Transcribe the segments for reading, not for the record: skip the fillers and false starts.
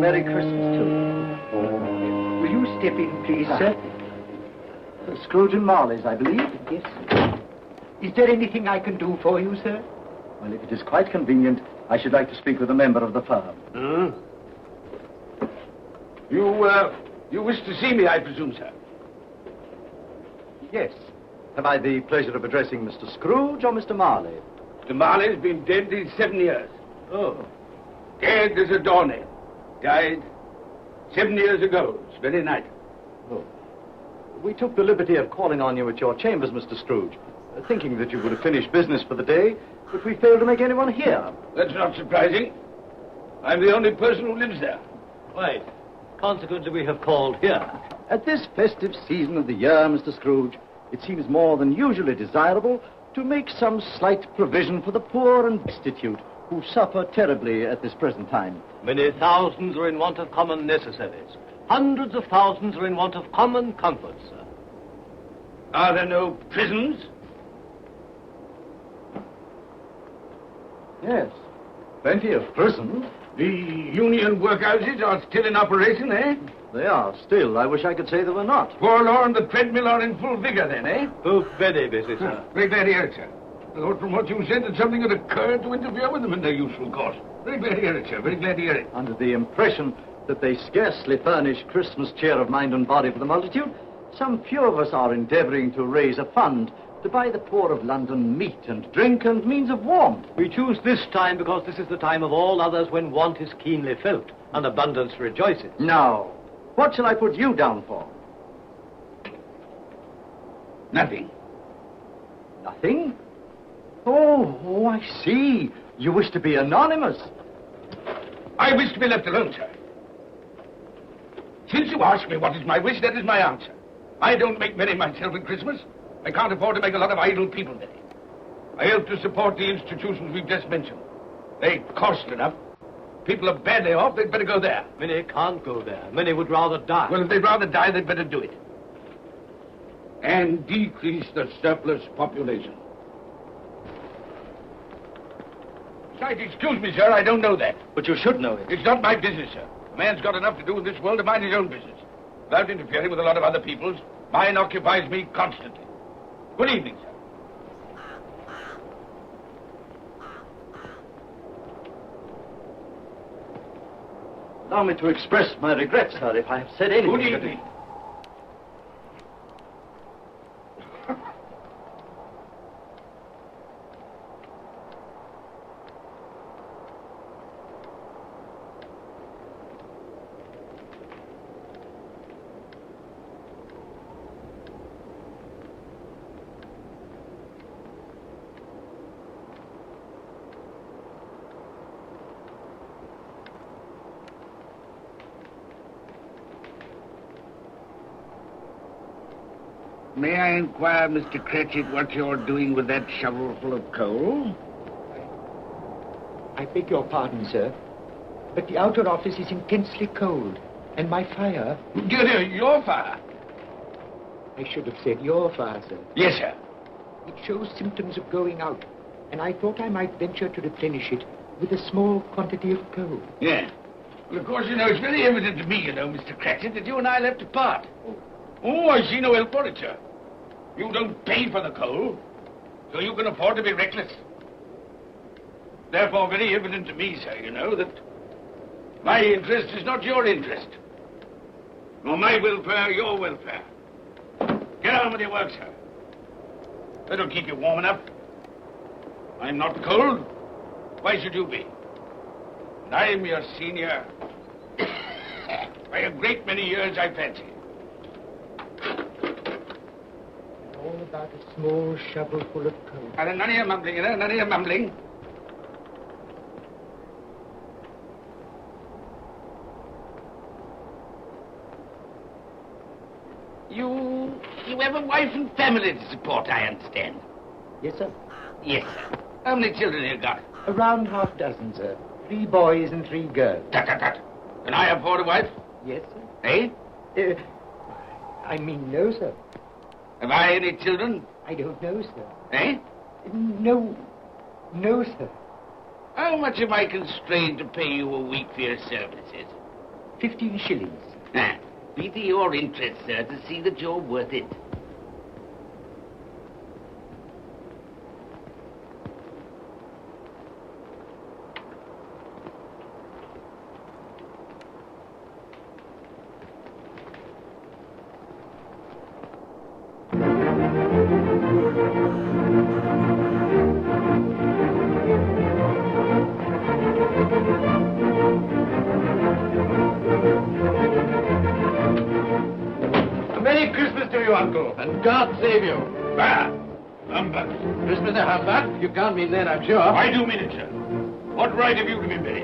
Merry Christmas to you. Will you step in, please, sir? Scrooge and Marley's, I believe. Yes, sir. Is there anything I can do for you, sir? Well, if it is quite convenient, I should like to speak with a member of the firm. You wish to see me, I presume, sir? Yes. Have I the pleasure of addressing Mr. Scrooge or Mr. Marley? Mr. Marley's been dead these 7 years. Oh. Dead as a doornail. Died 7 years ago, this very night. Oh. We took the liberty of calling on you at your chambers, Mr. Scrooge, thinking that you would have finished business for the day, but we failed to make anyone here. That's not surprising. I'm the only person who lives there. Right. Consequently, we have called here. At this festive season of the year, Mr. Scrooge, it seems more than usually desirable to make some slight provision for the poor and destitute who suffer terribly at this present time. Many thousands are in want of common necessaries. Hundreds of thousands are in want of common comforts, sir. Are there no prisons? Yes, plenty of prisons. The union workhouses are still in operation, eh? They are still. I wish I could say they were not. Forlorn and the treadmill are in full vigor, then, eh? Oh, very busy, sir. Very glad to hear it, sir. I thought from what you said that something had occurred to interfere with them in their useful course. Very glad to hear it, sir. Very glad to hear it. Under the impression that they scarcely furnish Christmas cheer of mind and body for the multitude, some few of us are endeavoring to raise a fund to buy the poor of London meat and drink and means of warmth. We choose this time because this is the time of all others when want is keenly felt and abundance rejoices. Now, what shall I put you down for? Nothing. Nothing? Oh, I see. You wish to be anonymous. I wish to be left alone, sir. Since you ask me what is my wish, that is my answer. I don't make merry myself at Christmas. I can't afford to make a lot of idle people merry. I help to support the institutions we've just mentioned. They cost enough. People are badly off, they'd better go there. Many can't go there. Many would rather die. Well, if they'd rather die, they'd better do it. And decrease the surplus population. Besides, excuse me, sir, I don't know that. But you should know it. It's not my business, sir. A man's got enough to do in this world to mind his own business. Without interfering with a lot of other people's, mine occupies me constantly. Good evening, sir. Allow me to express my regrets, sir, if I have said anything. Good evening. May I inquire, Mr. Cratchit, what you're doing with that shovelful of coal? I beg your pardon, sir, but the outer office is intensely cold, and my fire... Dear, your fire? I should have said your fire, sir. Yes, sir. It shows symptoms of going out, and I thought I might venture to replenish it with a small quantity of coal. Yeah. Well, of course, it's very evident to me, Mr. Cratchit, that you and I left apart. Oh, I see no help for it, sir. You don't pay for the coal, so you can afford to be reckless. Therefore, very evident to me, sir, that my interest is not your interest. Nor my welfare, your welfare. Get on with your work, sir. That'll keep you warm enough. I'm not cold. Why should you be? And I'm your senior by a great many years, I fancy. All about a small shovelful of coal. And none of your mumbling, none of your mumbling. You have a wife and family to support, I understand. Yes, sir. Yes, sir. How many children have you got? Around half a dozen, sir. 3 boys and 3 girls. Tut, tut, tut. Can I afford a wife? Yes, sir. Eh? I mean, no, sir. Have I any children? I don't know, sir. Eh? No, sir. How much am I constrained to pay you a week for your services? 15 shillings. Be to your interest, sir, to see that you're worth it. Uncle, and God save you. Bah! Humbug. Christmas a humbug? You can't mean that, I'm sure. I do mean it, sir. What right have you to be merry?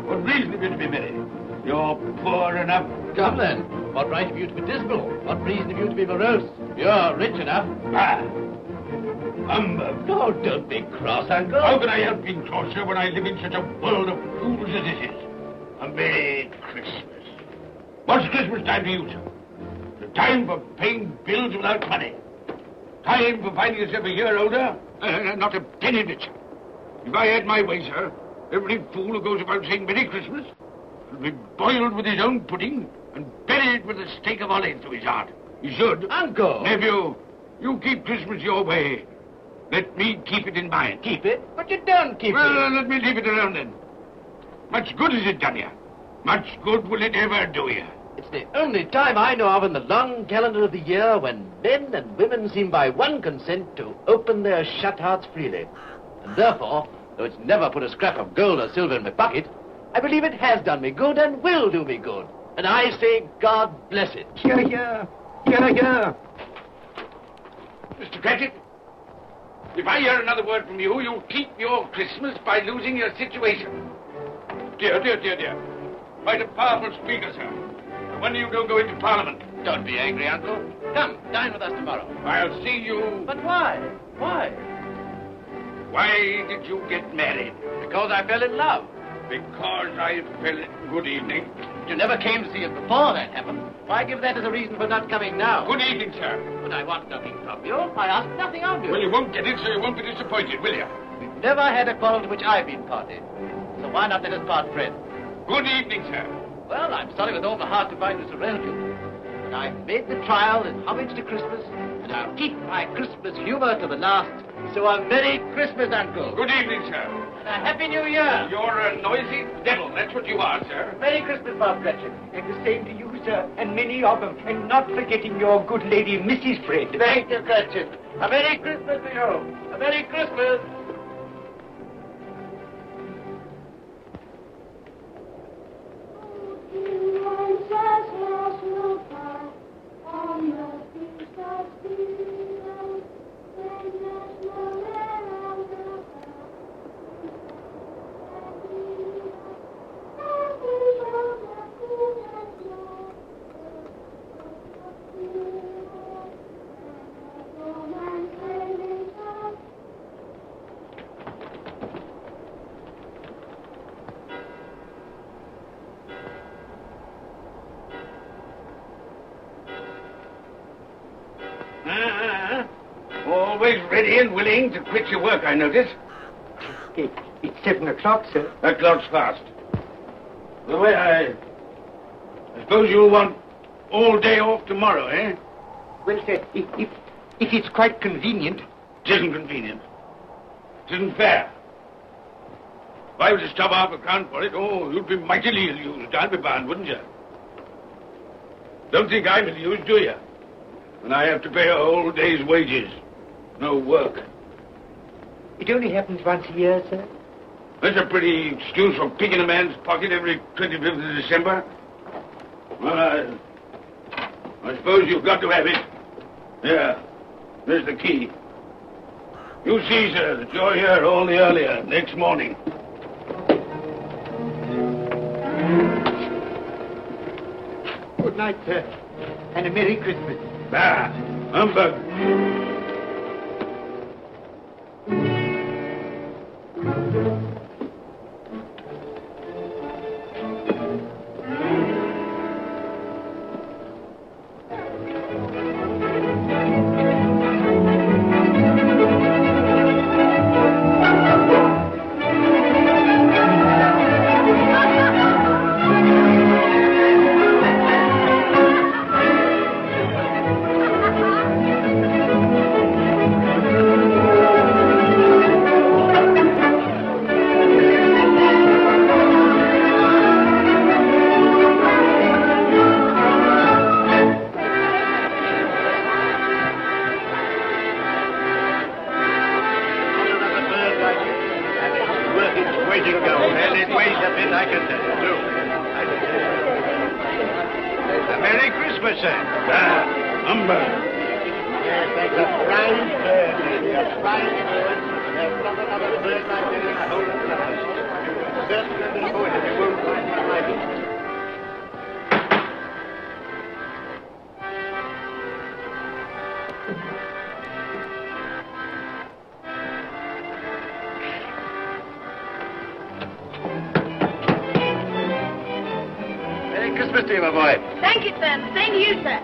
What reason have you to be merry? You're poor enough. Come then. What right have you to be dismal? What reason have you to be morose? You're rich enough. Bah! Humbug. Oh, don't be cross, Uncle. How can I help being cross, sir, when I live in such a world of fools as this is? A Merry Christmas. What's Christmas time to you, sir? The time for paying bills without money. Time for finding yourself a year older? Not a penny richer. If I had my way, sir, every fool who goes about saying Merry Christmas should be boiled with his own pudding and buried with a stake of olive through his heart. He should. Uncle! Nephew, you keep Christmas your way. Let me keep it in mine. Keep it? But you don't keep Well, let me leave it alone then. Much good has it done you? Much good will it ever do you? It's the only time I know of in the long calendar of the year when men and women seem by one consent to open their shut hearts freely. And therefore, though it's never put a scrap of gold or silver in my pocket, I believe it has done me good and will do me good. And I say, God bless it. Hear, hear. Hear, hear. Mr. Cratchit, if I hear another word from you, you'll keep your Christmas by losing your situation. Dear, dear, dear, dear. Quite a powerful speaker, sir. When do you go into Parliament? Don't be angry, Uncle. Come, dine with us tomorrow. I'll see you... But why? Why? Why did you get married? Because I fell in love. Because I fell... Good evening. You never came to see it before that happened. Why give that as a reason for not coming now? Good evening, sir. But I want nothing from you. I ask nothing of you. Well, you won't get it, so you won't be disappointed, will you? We've never had a quarrel to which I've been party. So why not let us part friends? Good evening, sir. Well, I'm sorry with all my heart to find this around you. But I've made the trial in homage to Christmas, and I'll keep my Christmas humor to the last. So a Merry Christmas, Uncle. Good evening, sir. And a Happy New Year. You're a noisy devil, that's what you are, sir. Merry Christmas, Bob Cratchit. And the same to you, sir, and many of them. And not forgetting your good lady, Mrs. Fred. Thank you, Cratchit. A Merry Christmas to you. A Merry Christmas. Always ready and willing to quit your work, I notice. It's 7 o'clock, sir. That clock's fast. The way I suppose you'll want all day off tomorrow, eh? Well, sir, if it's quite convenient. It isn't convenient. It isn't fair. If I were to stop half a crown for it, you'd be mightily ill-used, I'll be bound, wouldn't you? Don't think I'm ill-used, do you? And I have to pay a whole day's wages. No work. It only happens once a year, sir. That's a pretty excuse for picking a man's pocket every 25th of December. Well, I suppose you've got to have it. Yeah, there's the key. You see, sir, that you're here all the earlier next morning. Good night, sir. And a Merry Christmas. Bah, humbug. to go. And it weighs a bit, I can tell you, too. A Merry Christmas, sir. Humbug. Yes, that's a fine bird, lady, a fine bird. There's not another bird like that in the whole of the house. Certainly this morning you won't find one like it. Merry Christmas to you, my boy. Thank you, sir. Same to you, sir.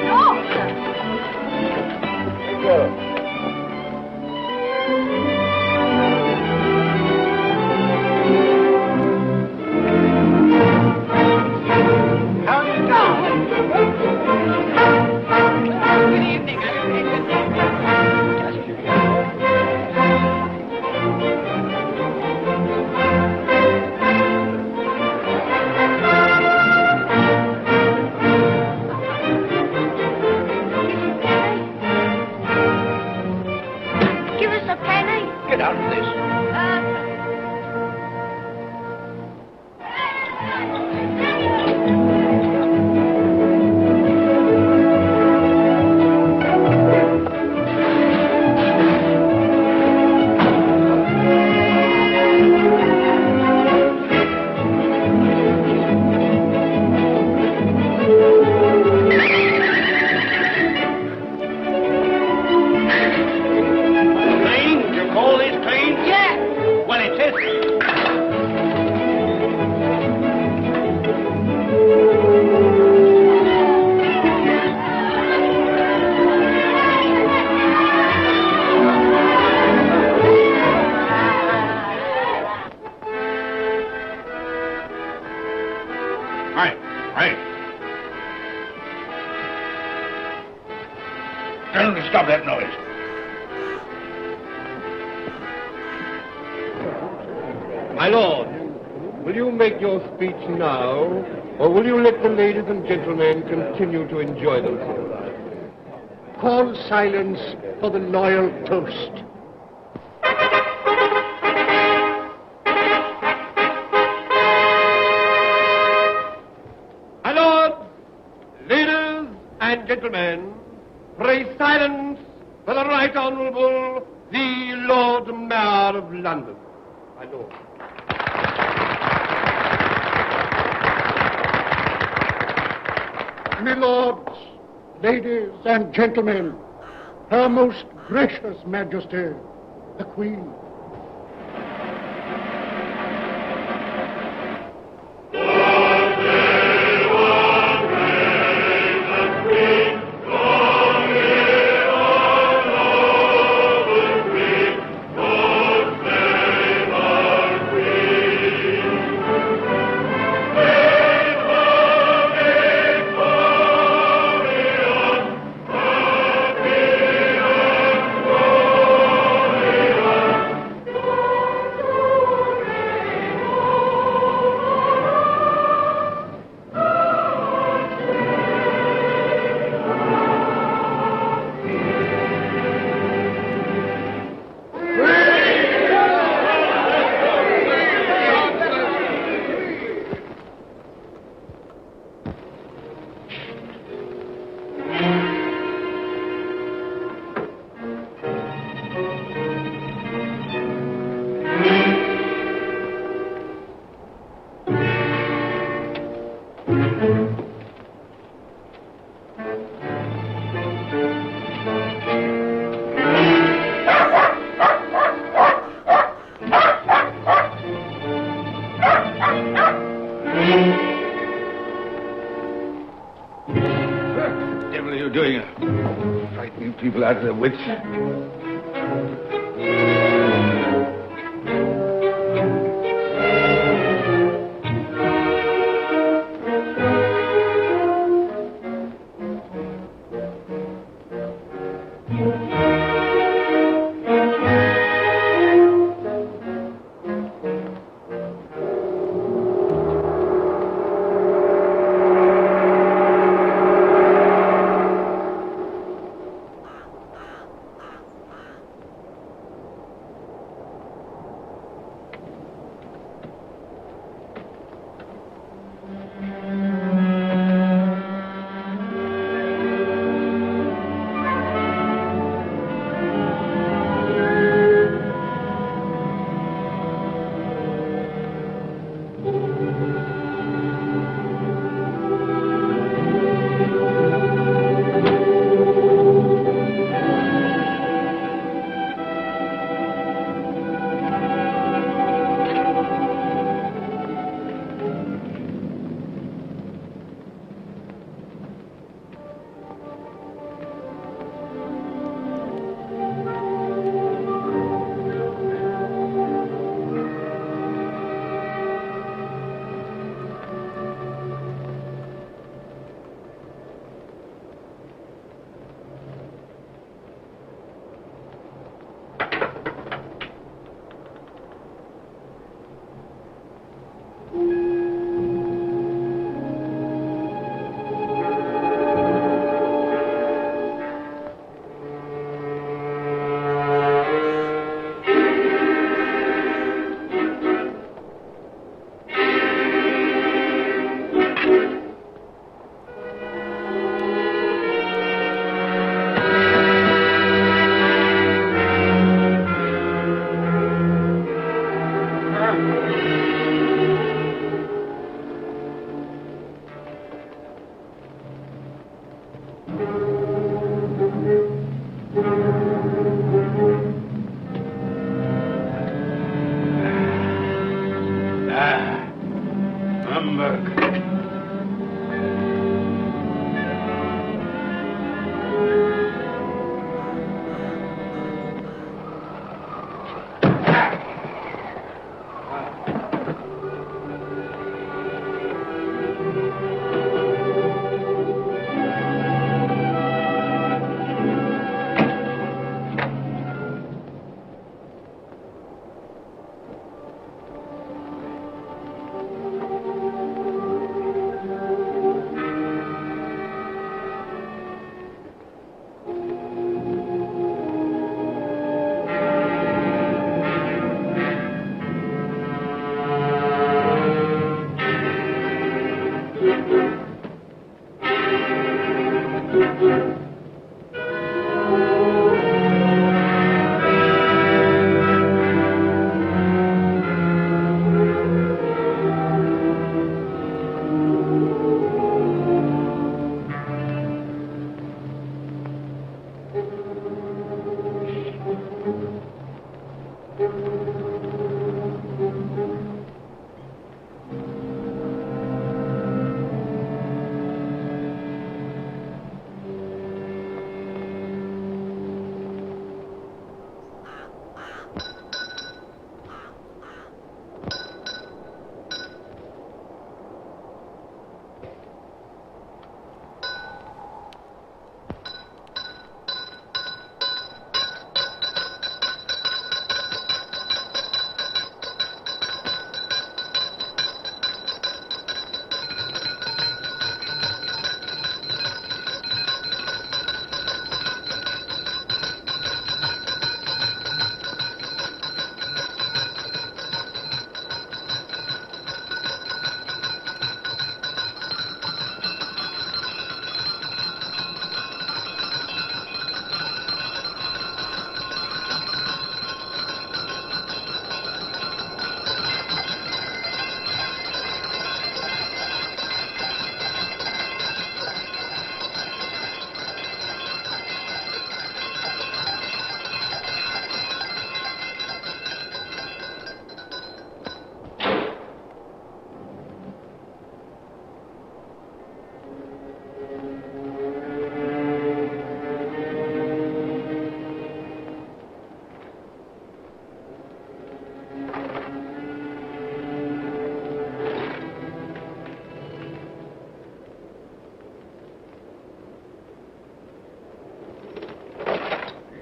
No, sir. Thank you. Give us a penny. Get out of this. Clean? You call this clean? Yeah. Well, it is. Right, right. Tell them to stop that noise. My lord, will you make your speech now, or will you let the ladies and gentlemen continue to enjoy themselves? Call silence for the loyal toast. My lord, ladies and gentlemen, pray silence for the Right Honourable the Lord Mayor of London. My lord. My lords, ladies and gentlemen, Her Most Gracious Majesty, the Queen. What the devil are you doing? Frightening people out of their wits. Humbug.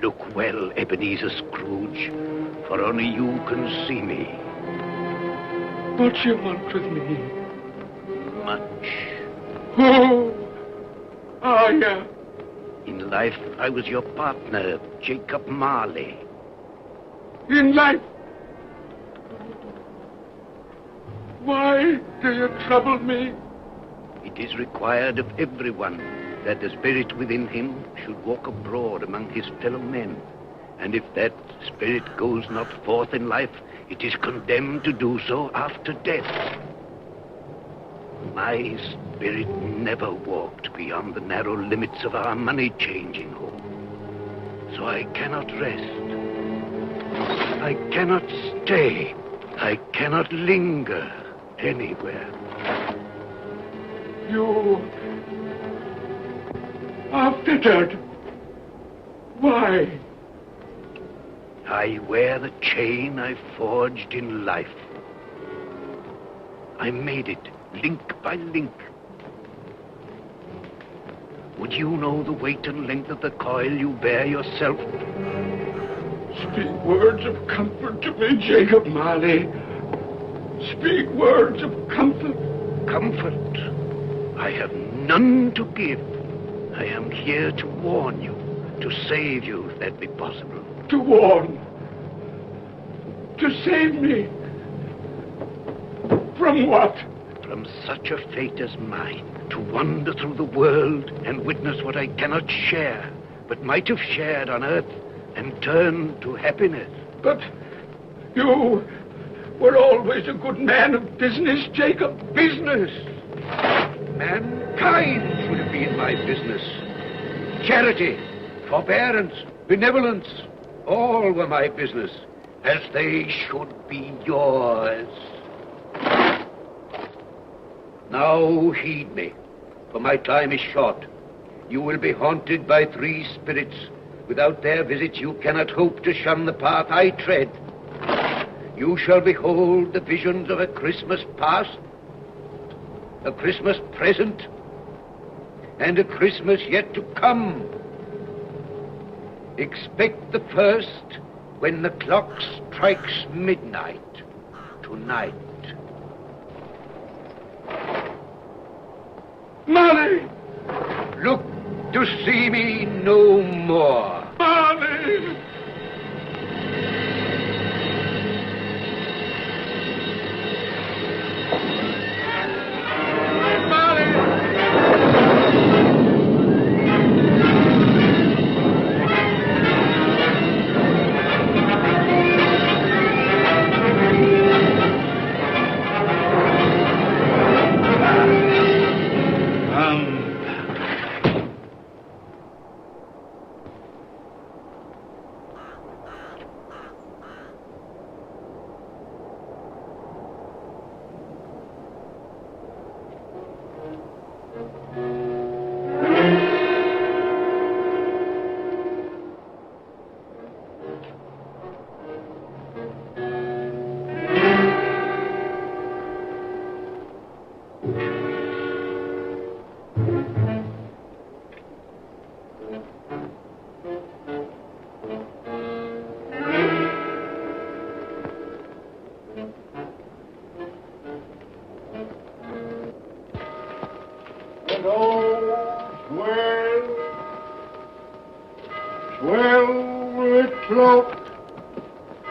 Look well, Ebenezer Scrooge, for only you can see me. What you want with me? Much. Oh, yeah. In life, I was your partner, Jacob Marley. In life? Why do you trouble me? It is required of everyone that the spirit within him should walk abroad among his fellow men. And if that spirit goes not forth in life, it is condemned to do so after death. My spirit never walked beyond the narrow limits of our money-changing home. So I cannot rest. I cannot stay. I cannot linger anywhere. You are fettered. Why? I wear the chain I forged in life. I made it link by link. Would you know the weight and length of the coil you bear yourself? Speak words of comfort to me, Jacob Marley. Speak words of comfort. Comfort? I have none to give. I am here to warn you, to save you if that be possible. To warn? To save me? From what? From such a fate as mine, to wander through the world and witness what I cannot share, but might have shared on earth and turn to happiness. But you were always a good man of business, Jacob. Business? Mankind should have been my business. Charity, forbearance, benevolence, all were my business, as they should be yours. Now heed me, for my time is short. You will be haunted by 3 spirits. Without their visits, you cannot hope to shun the path I tread. You shall behold the visions of a Christmas past, a Christmas present, and a Christmas yet to come. Expect the first when the clock strikes midnight tonight. Molly! Look to see me no more. Molly!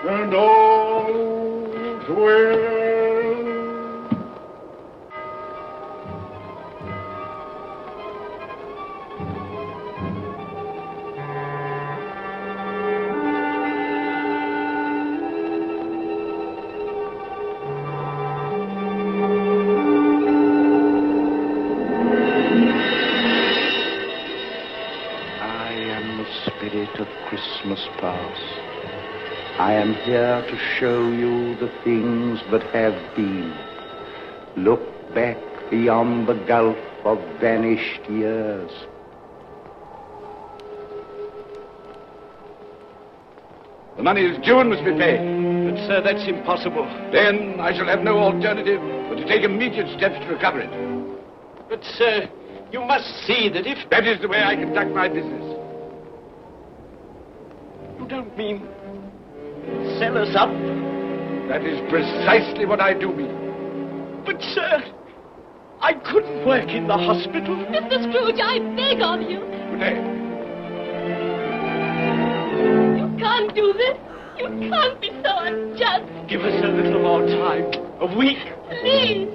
And all's well. I am the spirit of Christmas past. I am here to show you the things that have been. Look back beyond the gulf of vanished years. The money is due and must be paid. But, sir, that's impossible. Then I shall have no alternative but to take immediate steps to recover it. But, sir, you must see that if... That is the way I conduct my business. You don't mean... sell us up? That is precisely what I do mean. But, sir, I couldn't work in the hospital. Mr. Scrooge, I beg of you. Good day. You can't do this. You can't be so unjust. Give us a little more time. A week. Please.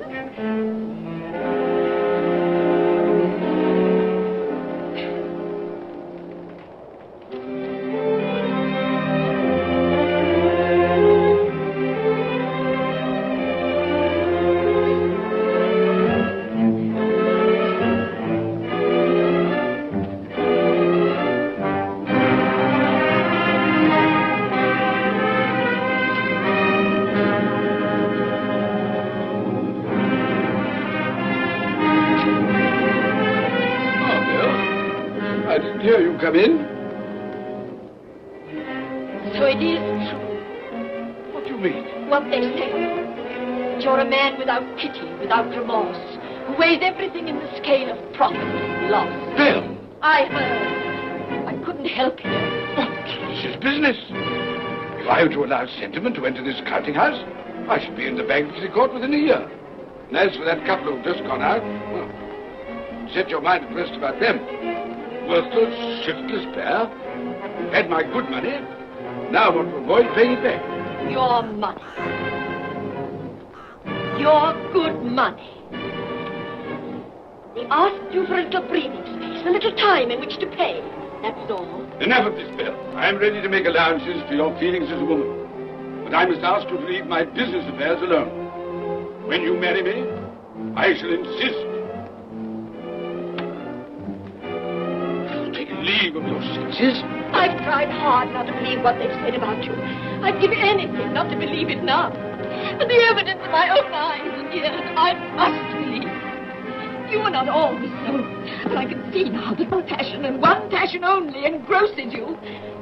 I didn't hear you come in. So it is true What do you mean? what they say. That you're a man without pity, without remorse, who weighs everything in the scale of profit and loss. Bill! I heard. I couldn't help it. But this is business. If I were to allow sentiment to enter this counting house, I should be in the bankruptcy court within a year. And as for that couple who've just gone out, well, set your mind at rest about them. Worthless, shiftless pair. You've had my good money. Now I want to avoid paying it back. Your money. Your good money. They asked you for a little breathing space, a little time in which to pay. That's all. Enough of this, Bill. I am ready to make allowances for your feelings as a woman. But I must ask you to leave my business affairs alone. When you marry me, I shall insist. Take leave of your senses. I've tried hard not to believe what they've said about you. I'd give anything not to believe it now. But the evidence of my own eyes and ears, I must believe. You were not always so. But I can see now that one passion and one passion only engrosses you.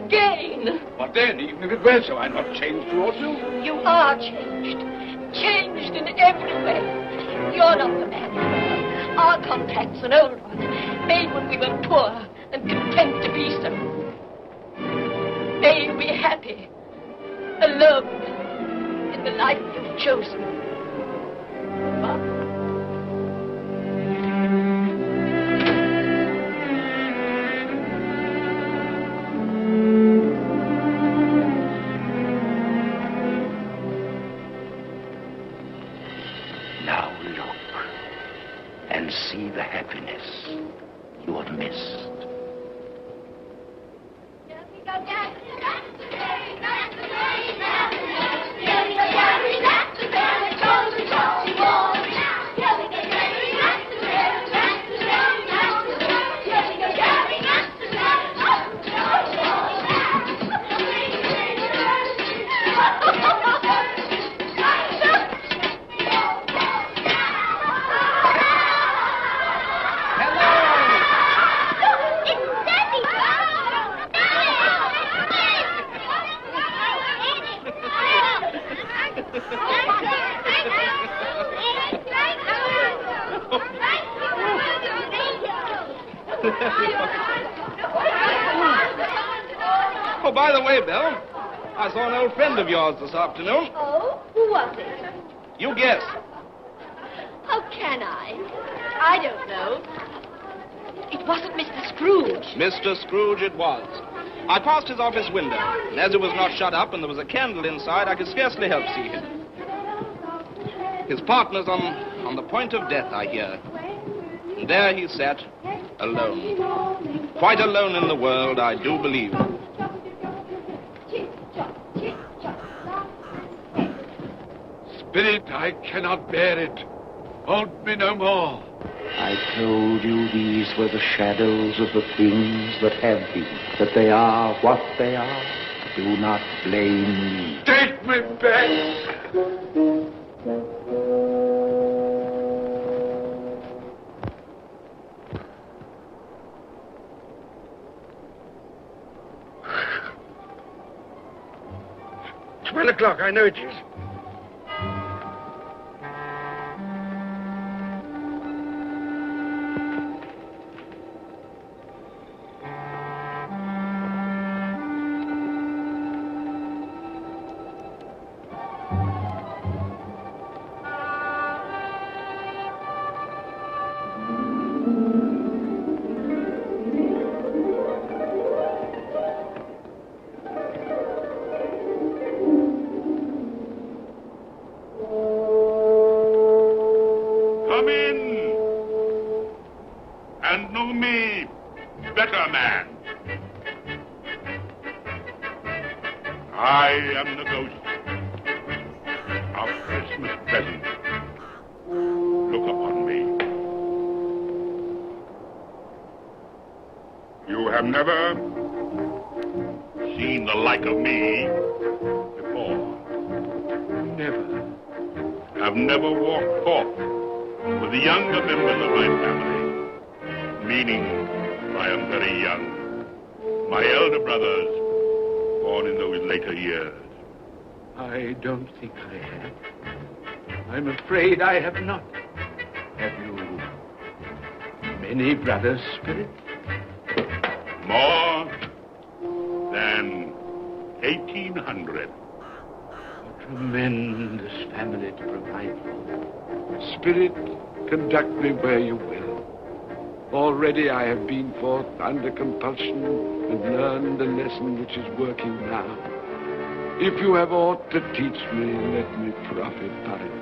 Gain. What then? Even if it were so, I'm not changed towards you. You are changed. Changed in every way. You're not the man you were. Our contract's an old one, made when we were poor and content to be so. May you be happy, alone, in the life you've chosen. But Now look and see the happiness you have missed. Oh, by the way, Belle, I saw an old friend of yours this afternoon. Oh, who was it? You guess. How can I? I don't know. It wasn't Mr. Scrooge. Mr. Scrooge it was. I passed his office window, and as it was not shut up and there was a candle inside, I could scarcely help see him. His partner's on the point of death, I hear. And there he sat, alone. Quite alone in the world, I do believe. Spirit, I cannot bear it. Hold me no more. I told you these were the shadows of the things that have been, that they are what they are. Do not blame me. Take me back. $12 I know it is. Come in and know me better, man. I am the ghost of Christmas present. Look upon me. You have never seen the like of me before. Never. Have never walked forth with the younger members of my family, meaning I am very young. My elder brothers, born in those later years. I don't think I have. I'm afraid I have not. Have you many brothers, Spirit? More than 1,800. A tremendous family to provide for. Spirit, conduct me where you will. Already I have been forth under compulsion and learned the lesson which is working now. If you have aught to teach me, let me profit by it.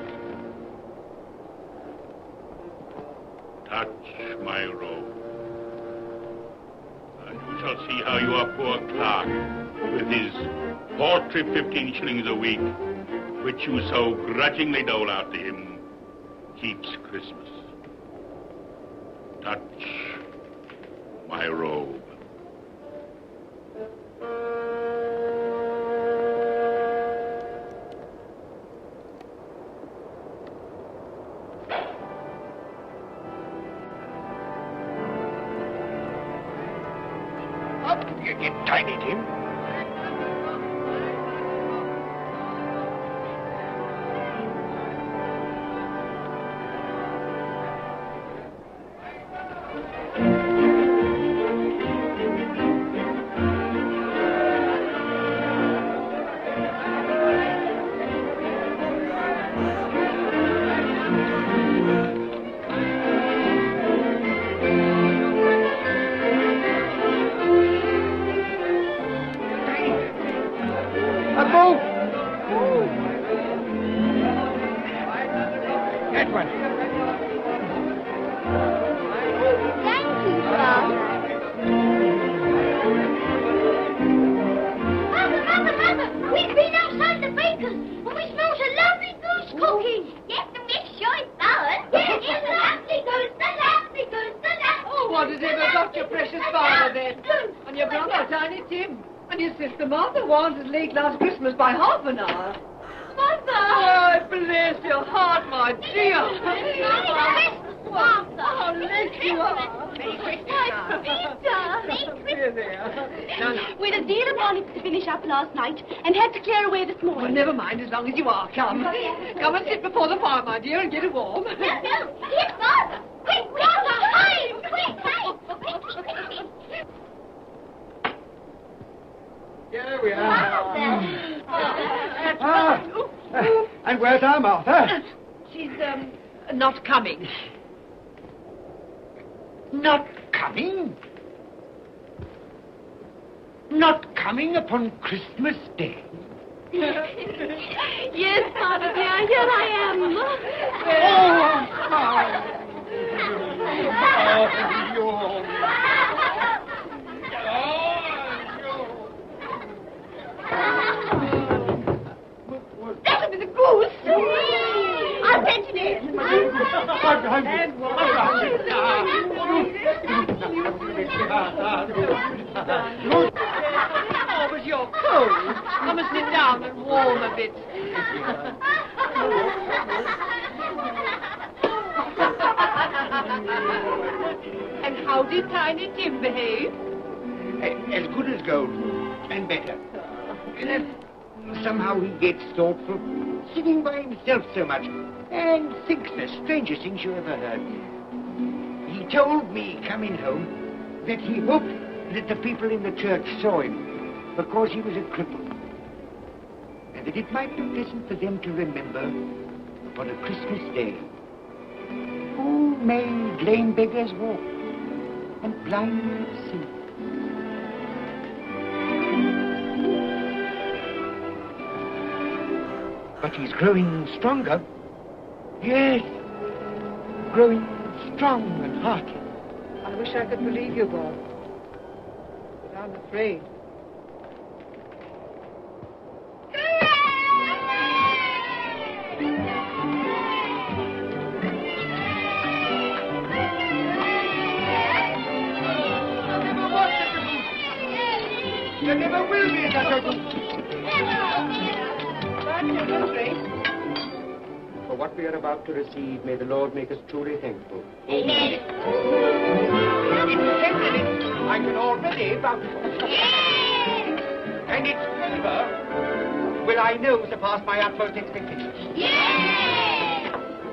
Touch my robe, and you shall see how your poor clerk, with his paltry 15 shillings a week, which you so grudgingly dole out to him, keeps Christmas. Touch my robe. You get Tiny Tim. Late last Christmas by half an hour. Mother! Oh, bless your heart, my dear. Mother! How late you are. Merry Christmas. We had a deal of bonnets to finish up last night and had to clear away this morning. Well, never mind, as long as you are. Come. Come and sit before the fire, my dear, and get it warm. No. Yes, Father. Quick, Father. Hide. Quick. Here we are. And where's our Martha? She's, not coming. Not coming? Not coming upon Christmas Day? Yes, Father dear, here I am. That was a goose. I'll fetch it in. Oh, but you're cold. Come and sit down and warm a bit. And how did Tiny Tim behave? As good as gold, and better. Somehow he gets thoughtful, sitting by himself so much, and thinks the strangest things you ever heard. He told me, coming home, that he hoped that the people in the church saw him, because he was a cripple, and that it might be pleasant for them to remember, upon a Christmas day, who made lame beggars walk, and blind men see. But he's growing stronger. Yes, growing strong and hearty. I wish I could believe you, Bob. But I'm afraid. There never will be such a goose. For what we are about to receive, may the Lord make us truly thankful. Amen. It's 10 minutes. I can already vouch for it. And its flavor will, I know, surpass my utmost expectations.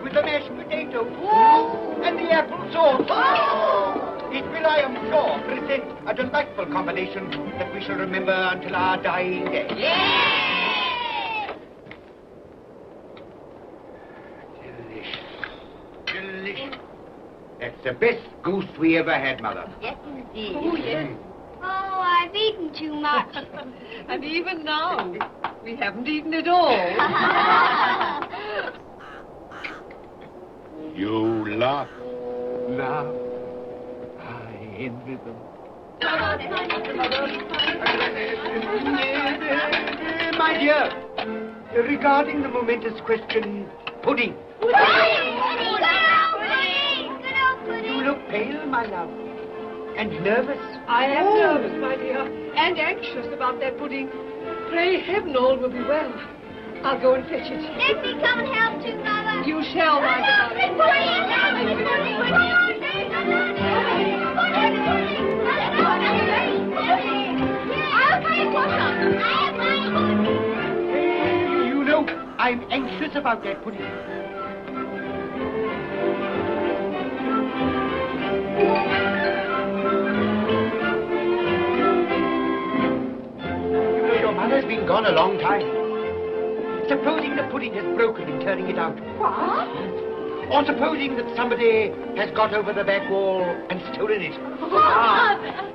With the mashed potato and the apple sauce. It will, I am sure, present a delightful combination that we shall remember until our dying day. Delicious. That's the best goose we ever had, Mother. Yes, indeed. Oh, yes. Oh, I've eaten too much. And even now, we haven't eaten it all. You laugh. Love. I envy them. My dear, regarding the momentous question, pudding. You look pale, my love, and nervous. I am nervous, my dear, and anxious about that pudding. Pray heaven all will be well. I'll go and fetch it. Let me come and help too, Mother. You shall, my darling. No, I'm anxious about that pudding. You know, your mother's been gone a long time. Supposing the pudding has broken in turning it out. What? Or supposing that somebody has got over the back wall and stolen it. Father!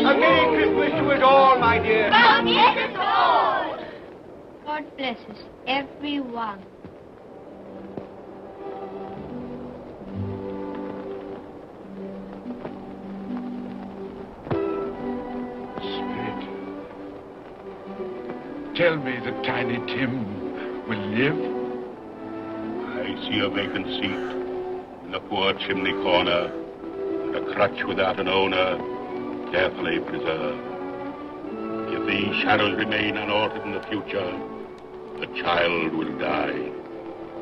A Merry Christmas to us all, my dear. God bless us all. God bless us, everyone. Spirit, tell me that Tiny Tim will live. I see a vacant seat in the poor chimney corner, and a crutch without an owner, carefully preserved. If these shadows remain unaltered in the future, the child will die.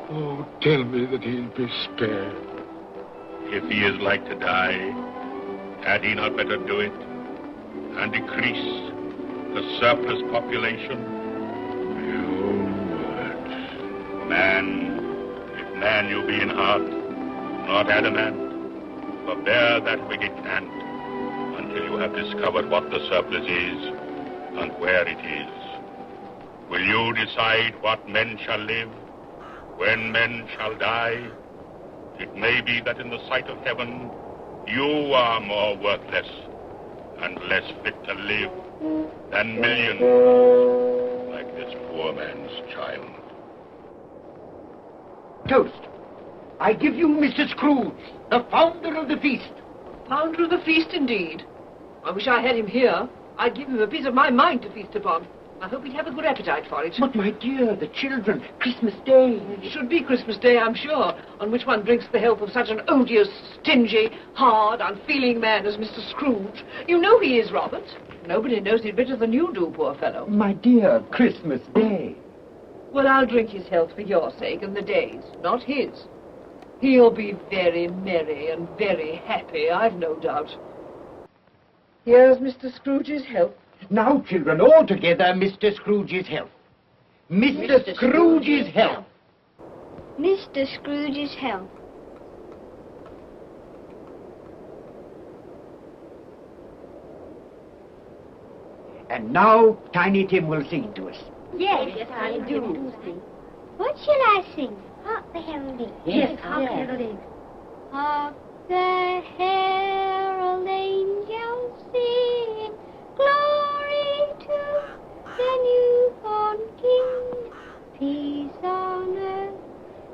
Oh, tell me that he'll be spared. If he is like to die, had he not better do it and decrease the surplus population? Your words. Man, if man you be in heart, not adamant, forbear that wicked cant until you have discovered what the surplus is and where it is. Will you decide what men shall live, when men shall die? It may be that in the sight of heaven, you are more worthless and less fit to live than millions like this poor man's child. Toast. I give you Mr. Scrooge, the founder of the feast. Founder of the feast, indeed. I wish I had him here. I'd give him a piece of my mind to feast upon. I hope he'd have a good appetite for it. But, my dear, the children, Christmas Day. It should be Christmas Day, I'm sure, on which one drinks the health of such an odious, stingy, hard, unfeeling man as Mr. Scrooge. You know he is, Robert. Nobody knows it better than you do, poor fellow. My dear, Christmas Day. Well, I'll drink his health for your sake and the day's, not his. He'll be very merry and very happy, I've no doubt. Here's Mr. Scrooge's health. Now, children, all together, Mr. Scrooge's health. Mr. Scrooge's health. Mr. Scrooge's health. And now, Tiny Tim will sing to us. Yes, I do. What shall I sing? Hark the heralding. Yes, hark the heralding. Hark the herald angels sing, glory to the newborn King, peace on earth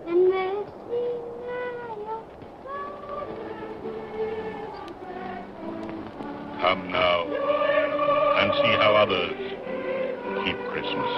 and mercy nigh of God. Come now and see how others keep Christmas.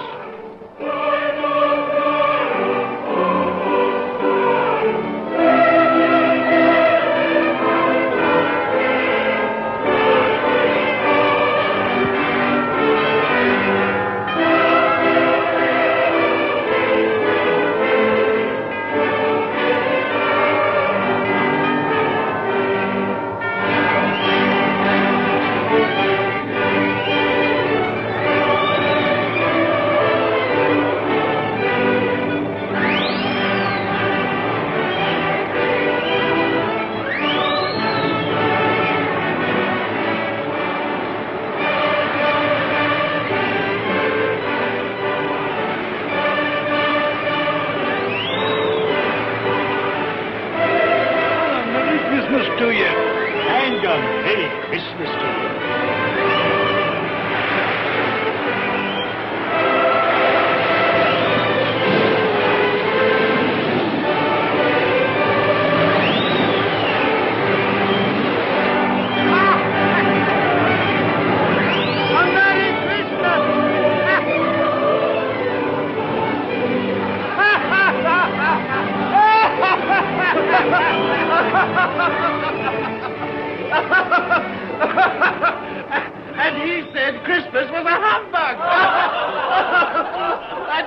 To you. And a Merry Christmas to you.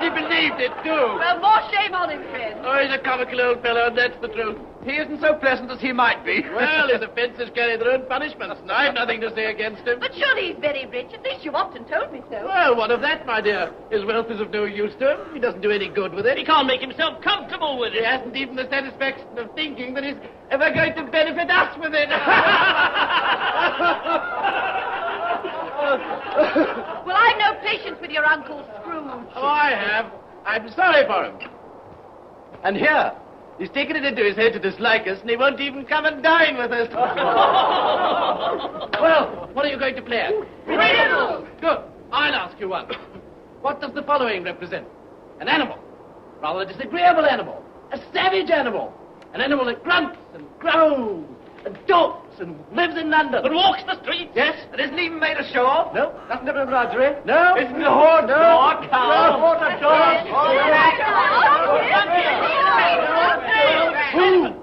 And he believed it, too. Well, more shame on him, friend. Oh, he's a comical old fellow, and that's the truth. He isn't so pleasant as he might be. Well, his offences carry their own punishments, and I've nothing to say against him. But surely he's very rich. At least you've often told me so. Well, what of that, my dear? His wealth is of no use to him. He doesn't do any good with it. He can't make himself comfortable with He it. hasn't even the satisfaction of thinking that he's ever going to benefit us with it. Well, I've no patience with your Uncle Scrooge. Oh, I have. I'm sorry for him. And here, he's taken it into his head to dislike us, and he won't even come and dine with us. Well, what are you going to play at? Riddles! Good. I'll ask you one. What does the following represent? An animal. Rather a disagreeable animal. A savage animal. An animal that grunts and growls and talks and lives in London. And walks the streets. Yes. And isn't even made ashore? No. Doesn't have a menagerie? No. Isn't a horse? No. Nor a cow? No. Not a dog. Who?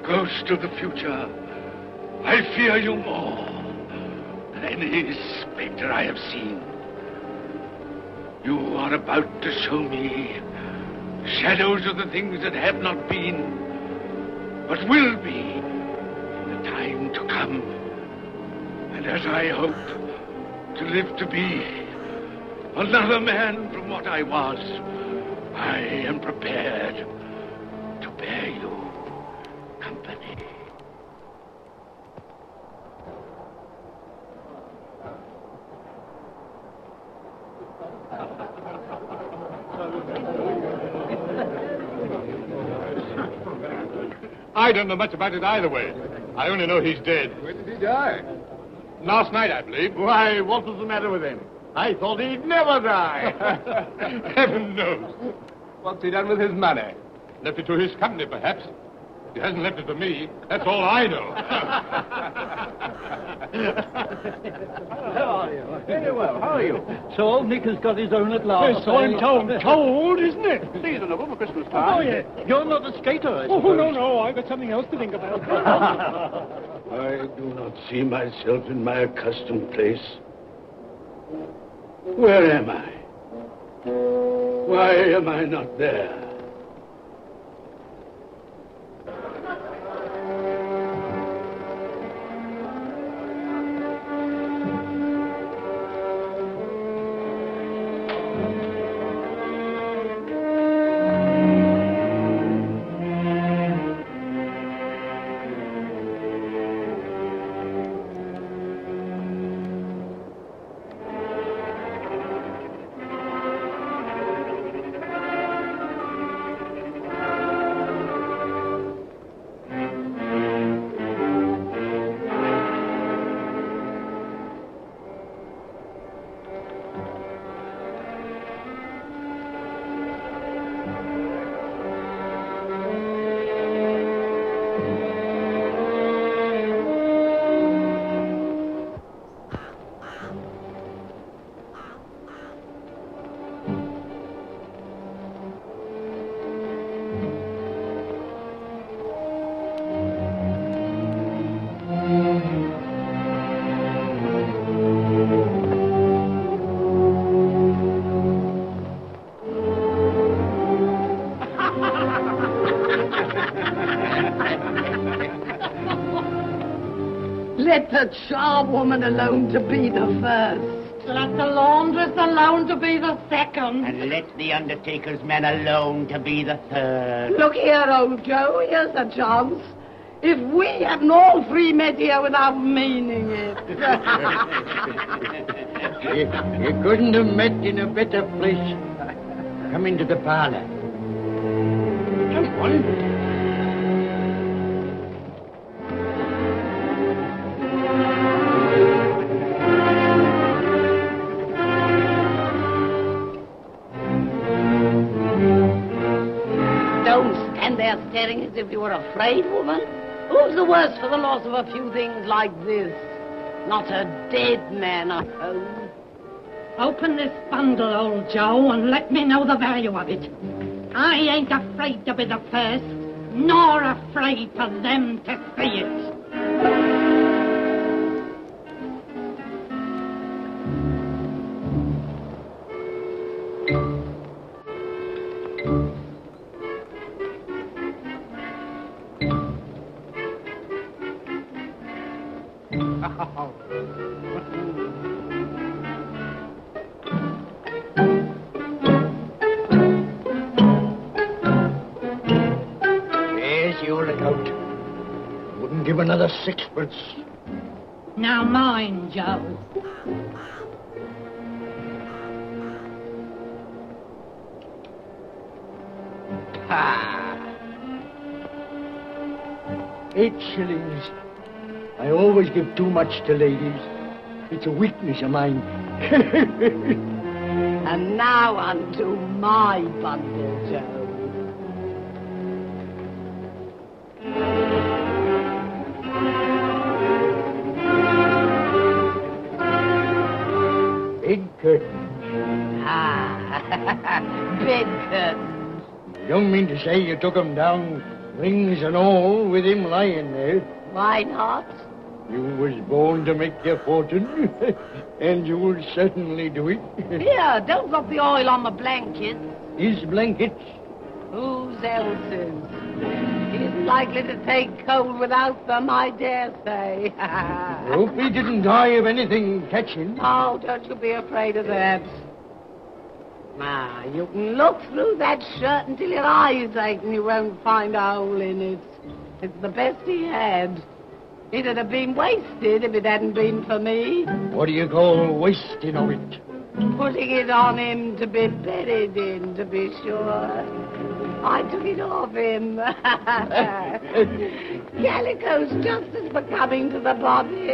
Ghost of the future, I fear you more than any spectre I have seen. You are about to show me shadows of the things that have not been, but will be in the time to come. And as I hope to live to be another man from what I was, I am prepared to bear you company. I don't know much about it either way. I only know he's dead. When did he die? Last night, I believe. Why, what was the matter with him? I thought he'd never die. Heaven knows. What's he done with his money? Left it to his company, perhaps. He hasn't left it to me. That's all I know. How are you? Very well. How are you? So old Nick has got his own at last. Yes, so I'm told. Cold, isn't it? Seasonable for Christmas time. Oh, yes. You're not a skater, I Oh, suppose. no. I've got something else to think about. I do not see myself in my accustomed place. Where am I? Why am I not there? Let the charwoman alone to be the first. Let the laundress alone to be the second. And let the undertaker's man alone to be the third. Look here, old Joe, here's a chance. If we hadn't all three met here without meaning it. You couldn't have met in a better place. Come into the parlor. Come on. Staring as if you were afraid, woman? Who's the worse for the loss of a few things like this? Not a dead man, I hope. Open this bundle, old Joe, and let me know the value of it. I ain't afraid to be the first, nor afraid for them to see it. Give another sixpence. Now mine, Joe. Ah. 8 shillings. I always give too much to ladies. It's a weakness of mine. And now unto my bundle, Joe. Bed curtains. Bed curtains. You don't mean to say you took 'em down, rings and all, with him lying there? Why not? You was born to make your fortune, and you will certainly do it. Here, don't rub the oil on the blankets. His blankets? Whose else's? He isn't likely to take cold without them, I dare say. Hope he didn't die of anything catching. Oh, don't you be afraid of that. Now, you can look through that shirt until your eyes ache and you won't find a hole in it. It's the best he had. It'd have been wasted if it hadn't been for me. What do you call wasting of it? Putting it on him to be buried in, to be sure. I took it off him. Calico's just as becoming to the body.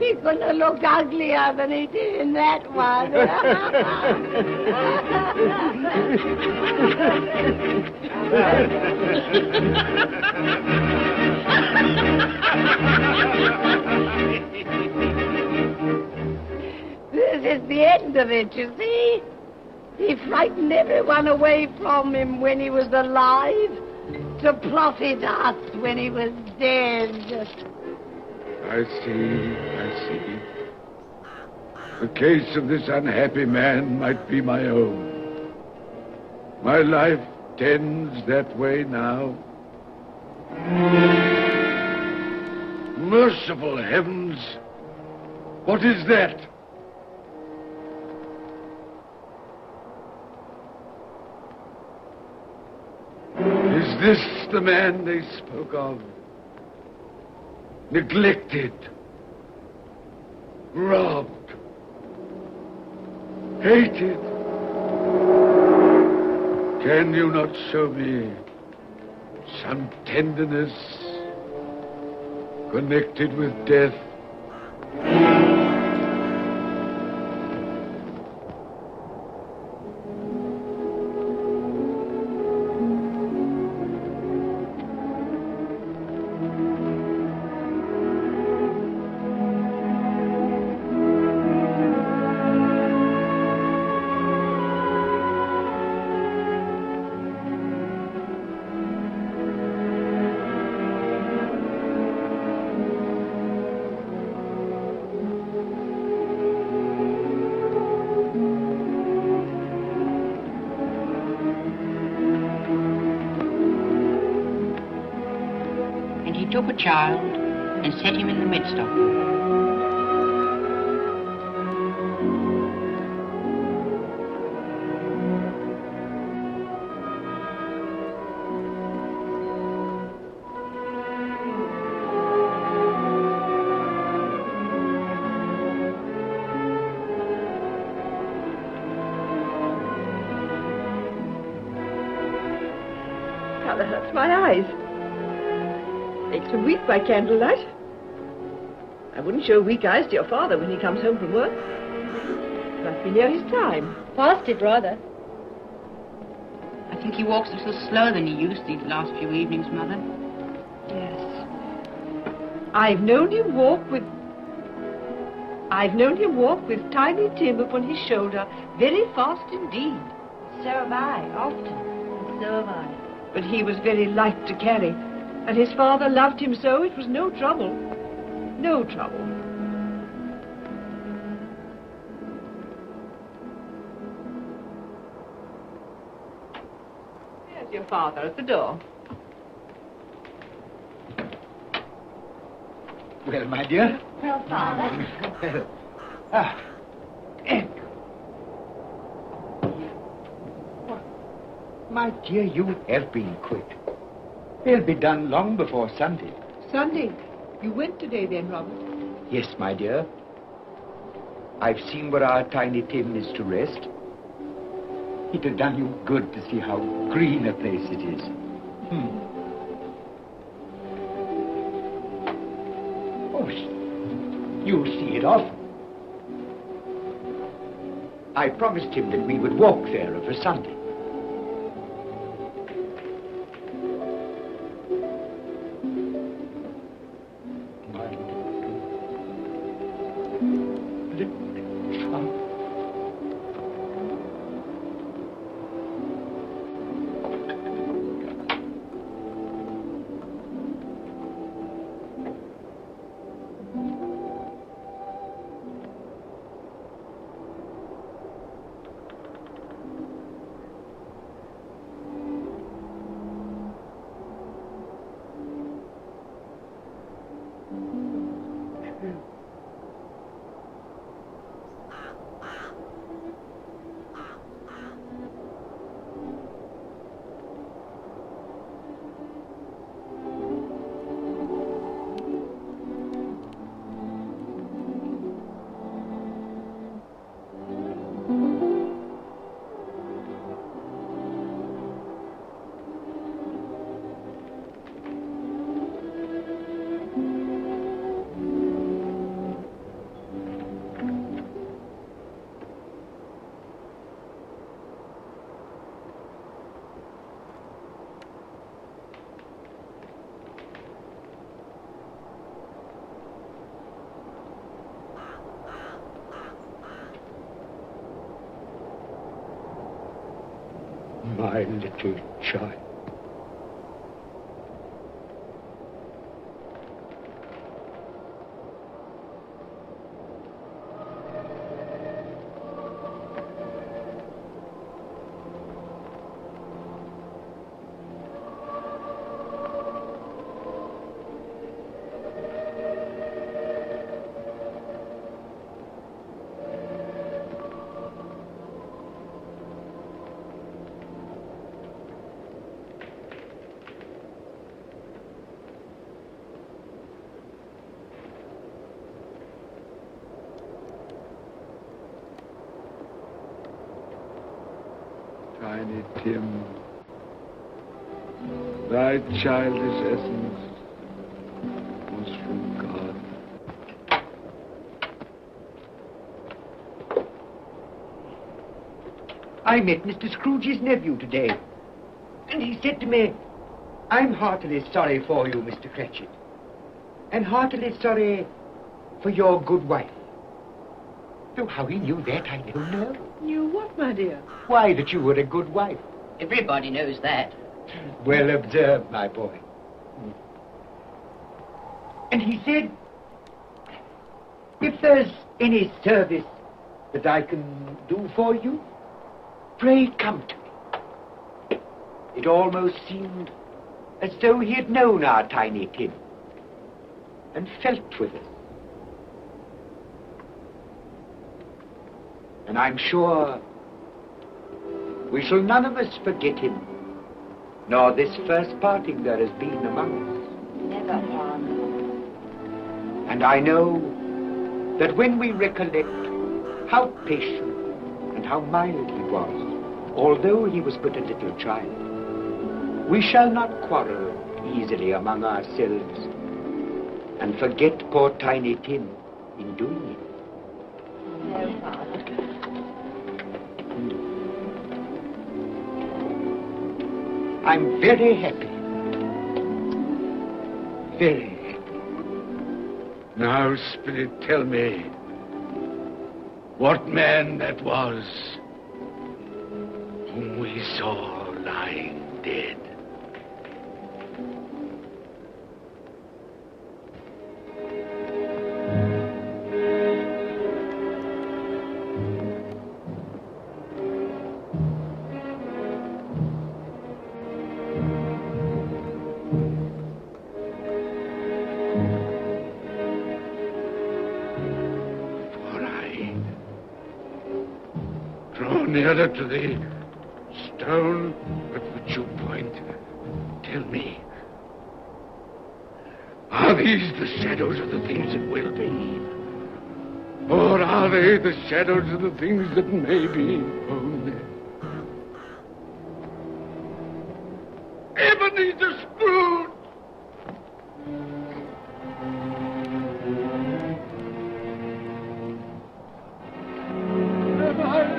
He couldn't have looked uglier than he did in that one. This is the end of it, you see. He frightened everyone away from him when he was alive, to profit us when he was dead. I see. The case of this unhappy man might be my own. My life tends that way now. Merciful heavens! What is that? Is this the man they spoke of? Neglected, robbed, hated. Can you not show me some tenderness connected with death? Took a child and set him in the midst of them. rather hurts my eyes. Makes me weep by candlelight. I wouldn't show weak eyes to your father when he comes home from work. Must be near his time. Fasted, rather. I think he walks a little slower than he used these last few evenings, Mother. Yes. I've known him walk with Tiny Tim upon his shoulder, very fast indeed. So have I, often. So have I. But he was very light to carry, and his father loved him so it was no trouble. No trouble. There's your father at the door. Well, my dear. Well, Father. My dear, you have been quick. They'll be done long before Sunday. Sunday? You went today then, Robert? Yes, my dear. I've seen where our Tiny Tim is to rest. It'd have done you good to see how green a place it is. Oh, you'll see it often. I promised him that we would walk there of a Sunday. My little child. Tiny Tim, thy childish essence was from God. I met Mr. Scrooge's nephew today, and he said to me, I'm heartily sorry for you, Mr. Cratchit, and heartily sorry for your good wife. Though how he knew that, I don't know. Knew what, my dear? Why, that you were a good wife. Everybody knows that. Well observed, my boy. And he said, if there's any service that I can do for you, pray come to me. It almost seemed as though he had known our Tiny Tim and felt with us. And I'm sure we shall none of us forget him, nor this first parting there has been among us. Never, Father. And I know that when we recollect how patient and how mild he was, although he was but a little child, We shall not quarrel easily among ourselves and forget poor Tiny Tim in doing it. No, Father. I'm very happy. Very happy. Now, Spirit, tell me what man that was whom we saw lying dead. Nearer to the stone at which you point. Tell me, are these the shadows of the things that will be? Or are they the shadows of the things that may be only? Ebenezer Scrooge!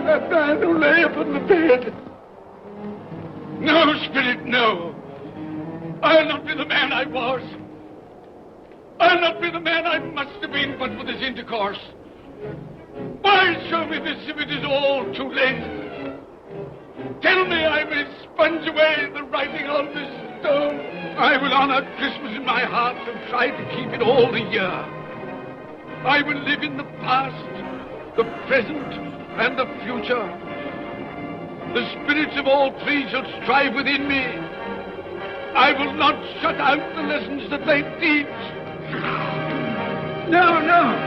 That man who lay upon the bed. No, Spirit, no. I'll not be the man I was. I'll not be the man I must have been but for this intercourse. Why show me this if it is all too late? Tell me I may sponge away the writing on this stone. I will honor Christmas in my heart and try to keep it all the year. I will live in the past, the present, and the future. The spirits of all three shall strive within me. I will not shut out the lessons that they teach. No, no.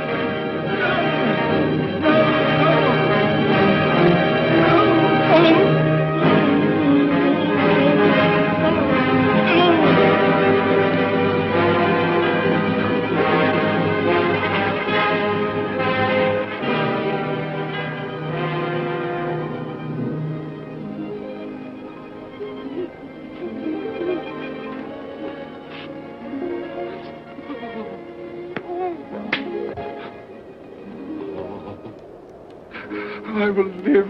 I will live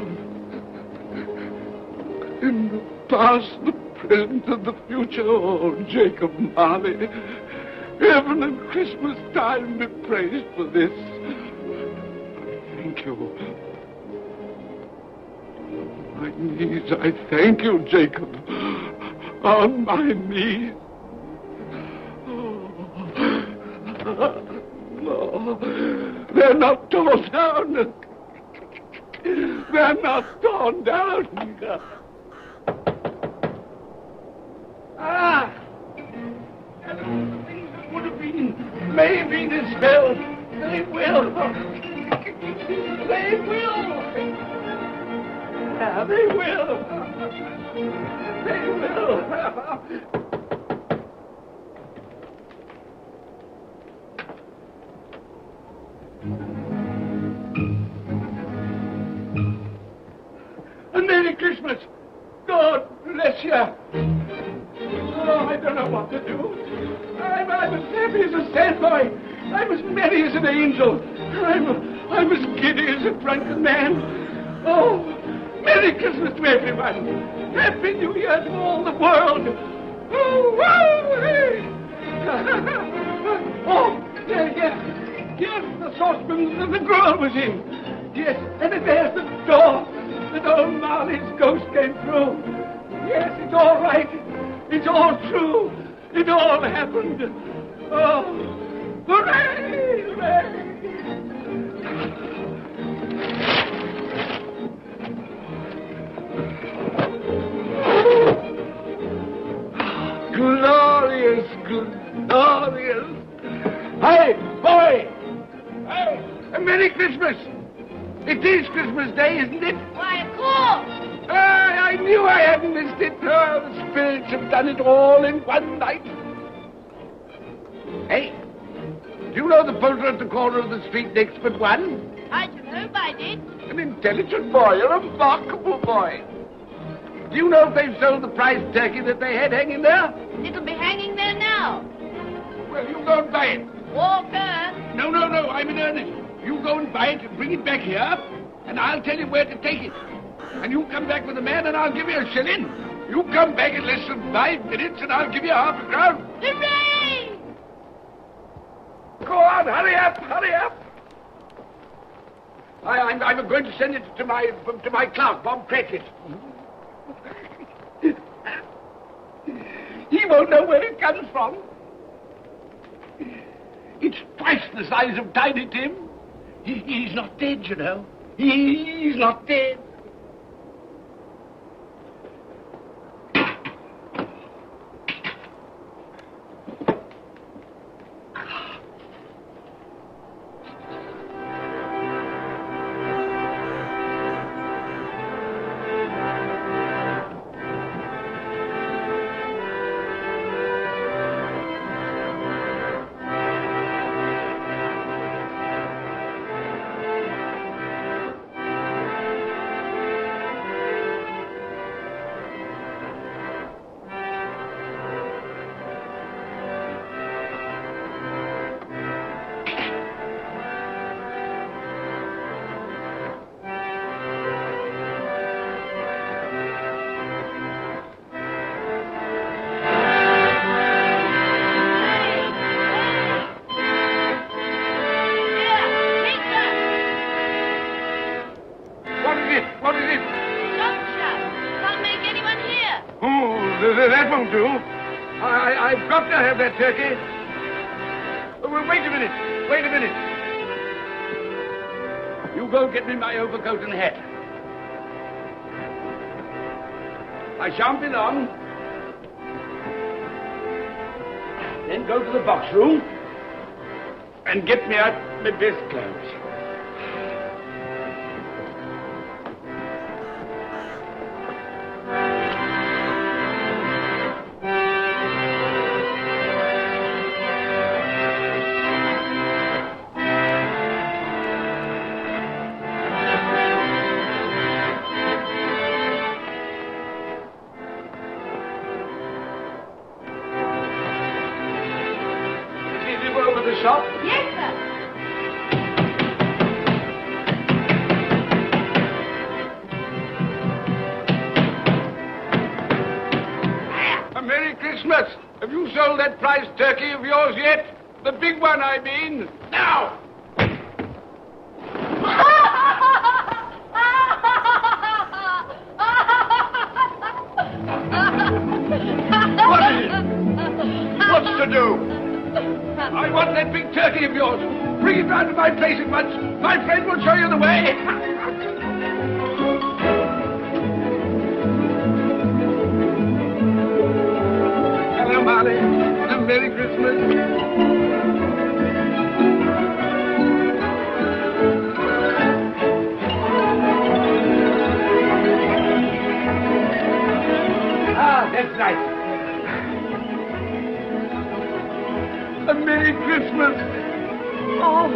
in the past, the present, and the future. Oh, Jacob Marley, heaven and Christmas time be praised for this. Thank you. On my knees, I thank you, Jacob. On my knees. Oh, no, they're not torn down. They're not torn down. Ah! And all the things that would have been may be dispelled. They will. They will. Yeah, they will. They will. And Merry Christmas! God bless you! Oh, I don't know what to do. I'm as happy as a sandboy. I'm as merry as an angel. I'm as giddy as a drunken man. Oh, Merry Christmas to everyone! Happy New Year to all the world! Oh, wow! Hey! Oh, yes. Here's the saucepan that the girl was in. Yes, and there's the door that old Marley's ghost came through. Yes, it's all right. It's all true. It all happened. Oh, hooray! Hooray! Glorious, glorious. Hey, boy! Hey, a Merry Christmas! It is Christmas Day, isn't it? Why, of course. I knew I hadn't missed it. Oh, the spirits have done it all in one night. Hey, do you know the poulterer at the corner of the street next but one? I don't know, I did. An intelligent boy, a remarkable boy. Do you know if they've sold the prize turkey that they had hanging there? It'll be hanging there now. Well, you go and buy it. Walker! No, I'm in earnest. You go and buy it and bring it back here, and I'll tell you where to take it. And you come back with the man, and I'll give you a shilling. You come back in less than 5 minutes, and I'll give you half a crown. Hooray! Go on, hurry up! I'm going to send it to my clerk, Bob Cratchit. He won't know where it comes from. It's twice the size of Tiny Tim. He's not dead, you know. He's not dead. That won't do. I've got to have that turkey. Well, wait a minute. You go get me my overcoat and hat. I shan't be long. Then go to the box room and get me out my best clothes. Shop? Yes, sir. A Merry Christmas. Have you sold that prize turkey of yours yet? The big one, I mean. Now! What is it? What's to do? I want that big turkey of yours. Bring it round to my place at once. My friend will show you the way. Hello, Molly. And Merry Christmas. That's right. A Merry Christmas. Oh.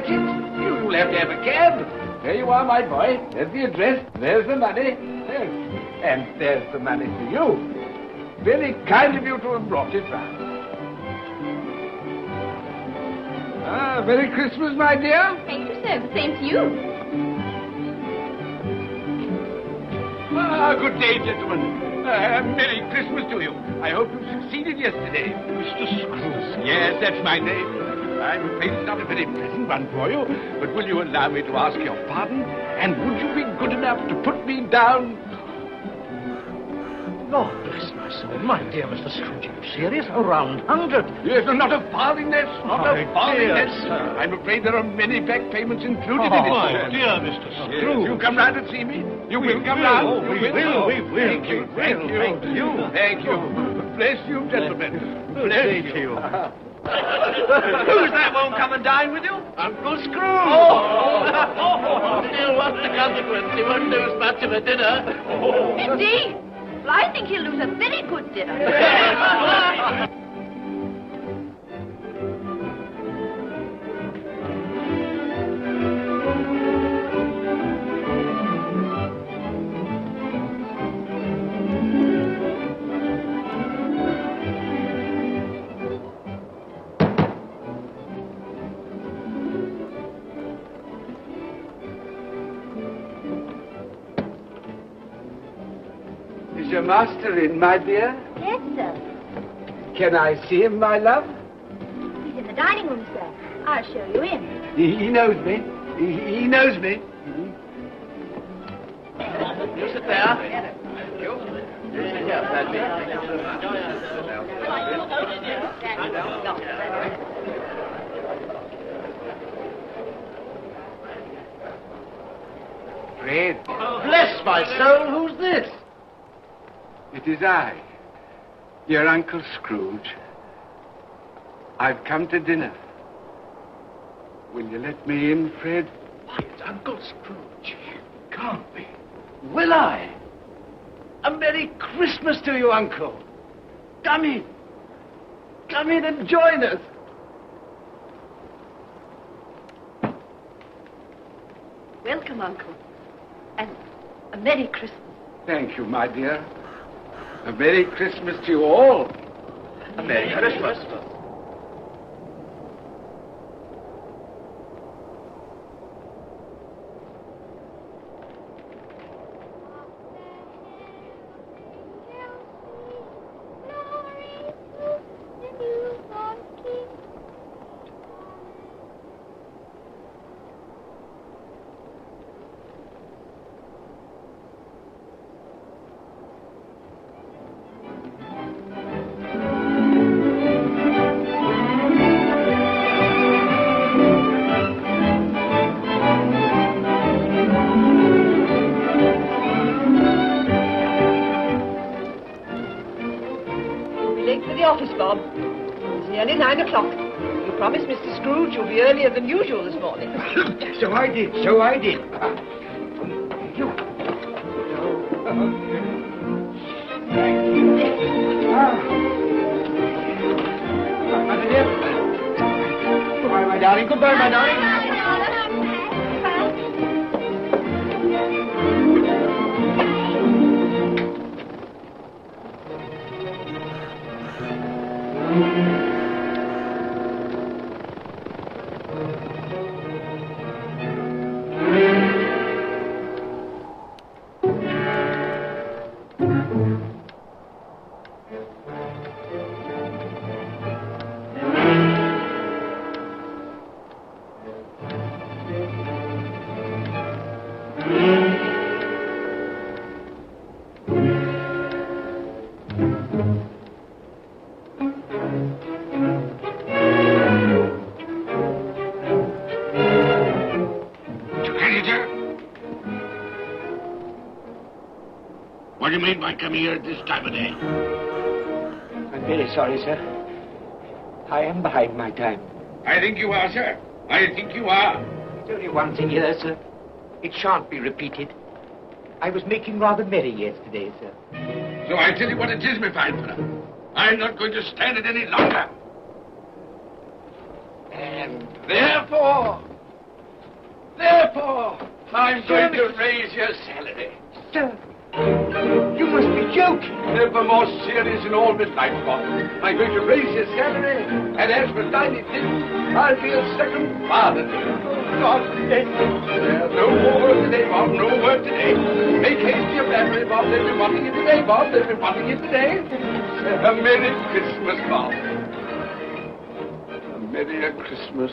You'll have to have a cab. There you are, my boy. There's the address. There's the money. And there's the money for you. Very kind of you to have brought it round. Merry Christmas, my dear. Thank you, sir. The same to you. Good day, gentlemen. Merry Christmas to you. I hope you succeeded yesterday. Mr. Scrooge. Yes, that's my name. I'm afraid it's not a very pleasant one for you, but will you allow me to ask your pardon? And would you be good enough to put me down Lord bless my soul. My dear Mr. Scrooge, are you serious? A round 100. Yes, not a farthing less. Not a farthing dear less. sir. I'm afraid there are many back payments included Oh, in it. my dear Mr. Scrooge. You come round and see me. You will come round. Oh, we will. Thank you. Thank you. Thank you. Thank you. Bless you, gentlemen. Bless you. Who's that won't come and dine with you? Uncle Scrooge. Still, what's the consequence? He won't lose much of a dinner. Indeed. Well, I think he'll lose a very good dinner. Is your master in, my dear? Yes, sir. Can I see him, my love? He's in the dining room, sir. I'll show you in. He knows me. He knows me. You sit there. You sit here, Paddy. Fred. Bless my soul, who's this? It is I, your Uncle Scrooge. I've come to dinner. Will you let me in, Fred? Why, it's Uncle Scrooge. Can't be. Will I? A Merry Christmas to you, Uncle. Come in. Come in and join us. Welcome, Uncle. And a Merry Christmas. Thank you, my dear. A Merry Christmas to you all. A Merry Christmas. Office, Bob. It's nearly 9 o'clock. You promised Mr. Scrooge you'll be earlier than usual this morning. So I did. So I did. You. Thank you. Goodbye, my darling. Goodbye, my darling. What do you mean by coming here at this time of day? I'm very sorry, sir. I am behind my time. I think you are, sir. I think you are. There's only one thing here, sir. It shan't be repeated. I was making rather merry yesterday, sir. So I tell you what it is, my fine fellow. I'm not going to stand it any longer. And Therefore, I'm going to raise your salary. Sir, you must be joking. Never more serious in all my life, Bob. I'm going to raise your salary, and as for dining in, I'll be a second father to you. God bless you. No more word today, Bob. No word today. Make haste to your battery, Bob. They'll be wanting it today, Bob. They'll be wanting it today. A Merry Christmas, Bob. A Merry Christmas,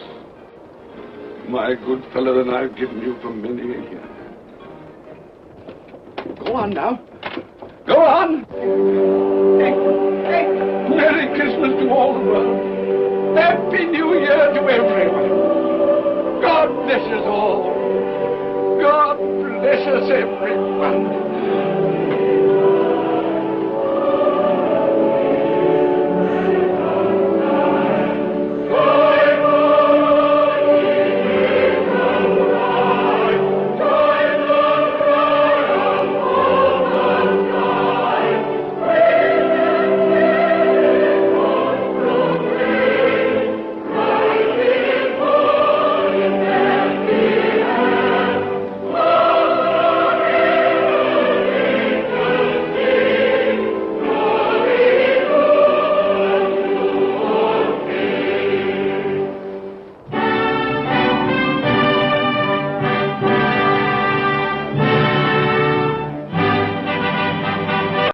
my good fellow, than I've given you for many a year. Go on now. Go on. Merry Christmas to all the world. Happy New Year to everyone. God bless us all. God bless us everyone.